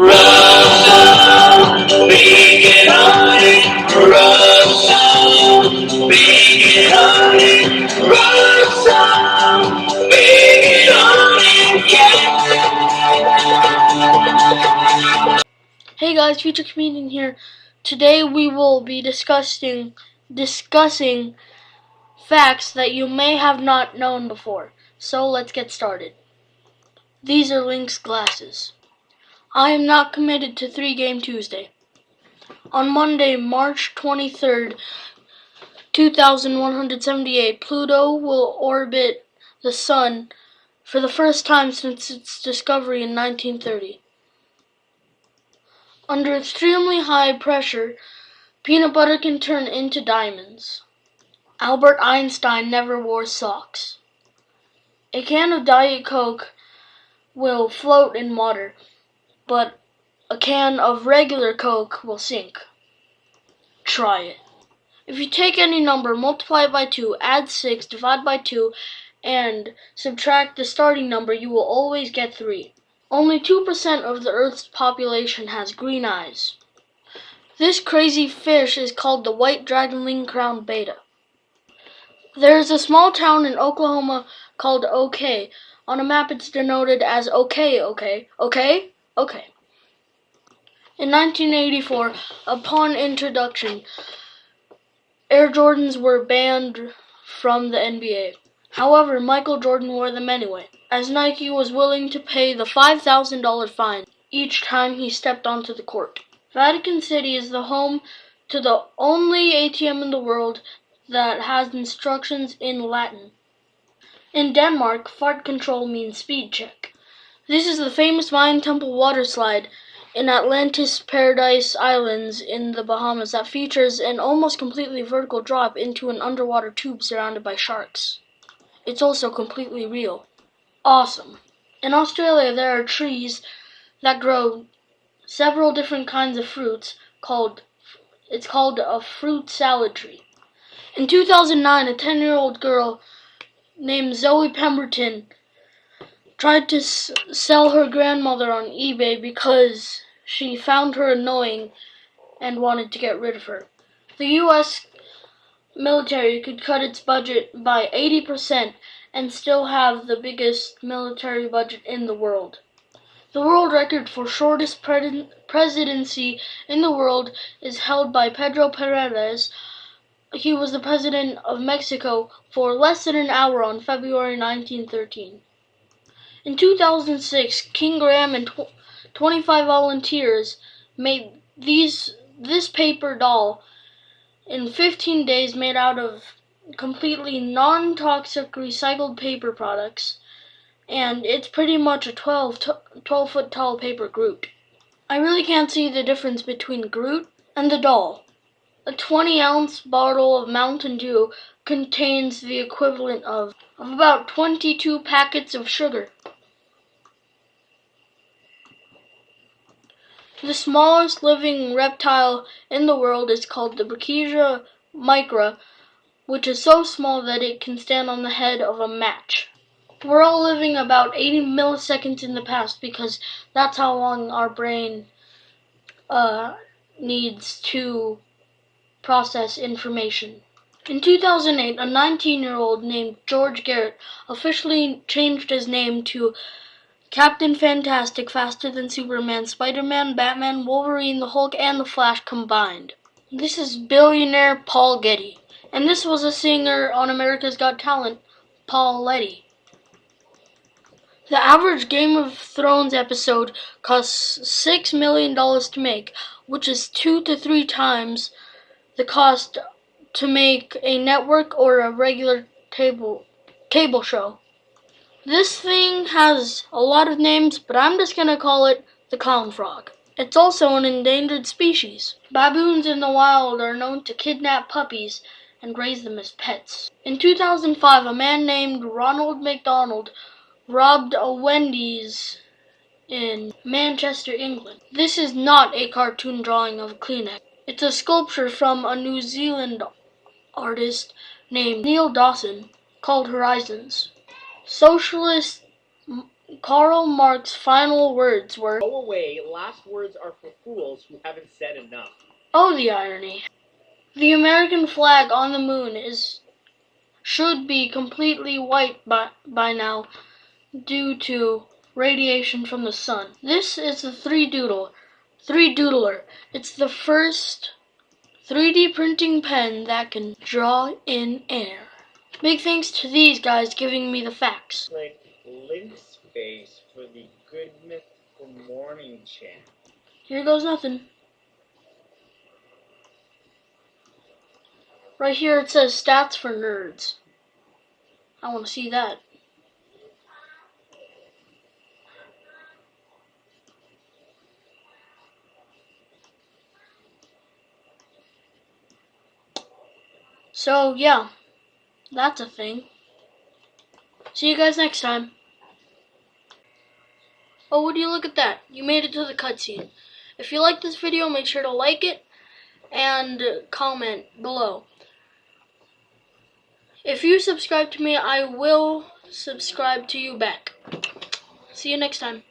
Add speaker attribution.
Speaker 1: Russia, big and honey. Russia, big and honey. Russia, big and honey.
Speaker 2: Hey guys, Future Comedian here. Today we will be discussing facts that you may have not known before. So let's get started. These are Link's glasses. I am not committed to 3-Game Tuesday. On Monday, March 23rd, 2178, Pluto will orbit the Sun for the first time since its discovery in 1930. Under extremely high pressure, peanut butter can turn into diamonds. Albert Einstein never wore socks. A can of Diet Coke will float in water, but a can of regular Coke will sink. Try it. If you take any number, multiply it by 2, add 6, divide by 2, and subtract the starting number, you will always get 3. Only 2% of the Earth's population has green eyes. This crazy fish is called the white dragonling crowned beta. There is a small town in Oklahoma called OK. On a map it's denoted as OK. In 1984, upon introduction, Air Jordans were banned from the NBA. However, Michael Jordan wore them anyway, as Nike was willing to pay the $5,000 fine each time he stepped onto the court. Vatican City is the home to the only ATM in the world that has instructions in Latin. In Denmark, fart control means speed check. This is the famous Mayan temple water slide in Atlantis Paradise Islands in the Bahamas that features an almost completely vertical drop into an underwater tube surrounded by sharks. It's also completely real. Awesome. In Australia, there are trees that grow several different kinds of fruits it's called a fruit salad tree. In 2009, a 10-year-old girl named Zoe Pemberton tried to sell her grandmother on eBay because she found her annoying and wanted to get rid of her. The U.S. military could cut its budget by 80% and still have the biggest military budget in the world. The world record for shortest presidency in the world is held by Pedro Perez. He was the president of Mexico for less than an hour on February 1913. In 2006, King Graham and 25 volunteers made this paper doll in 15 days made out of completely non-toxic recycled paper products, and it's pretty much a 12-foot tall paper Groot. I really can't see the difference between Groot and the doll. A 20-ounce bottle of Mountain Dew contains the equivalent of about 22 packets of sugar. The smallest living reptile in the world is called the Brachyura micra, which is so small that it can stand on the head of a match. We're all living about 80 milliseconds in the past because that's how long our brain needs to process information. In 2008, a 19-year-old named George Garrett officially changed his name to Captain Fantastic, Faster Than Superman, Spider-Man, Batman, Wolverine, the Hulk, and the Flash combined. This is billionaire Paul Getty. And this was a singer on America's Got Talent, Paul Letty. The average Game of Thrones episode costs $6 million to make, which is 2 to 3 times the cost to make a network or a regular cable show. This thing has a lot of names, but I'm just gonna call it the clown frog. It's also an endangered species. Baboons in the wild are known to kidnap puppies and raise them as pets. In 2005, a man named Ronald McDonald robbed a Wendy's in Manchester, England. This is not a cartoon drawing of a Kleenex. It's a sculpture from a New Zealand artist named Neil Dawson called Horizons. Socialist Karl Marx's final words were,
Speaker 3: "Go away, last words are for fools who haven't said enough."
Speaker 2: Oh, the irony. The American flag on the moon should be completely white by now due to radiation from the sun. This is the 3Doodler. It's the first 3D printing pen that can draw in air. Big thanks to these guys giving me the facts.
Speaker 3: Click link space for the Good Mythical Morning channel.
Speaker 2: Here goes nothing. Right here it says stats for nerds. I want to see that. So yeah, that's a thing. See you guys next time. Oh, would you look at that? You made it to the cutscene. If you like this video, make sure to like it and comment below. If you subscribe to me, I will subscribe to you back. See you next time.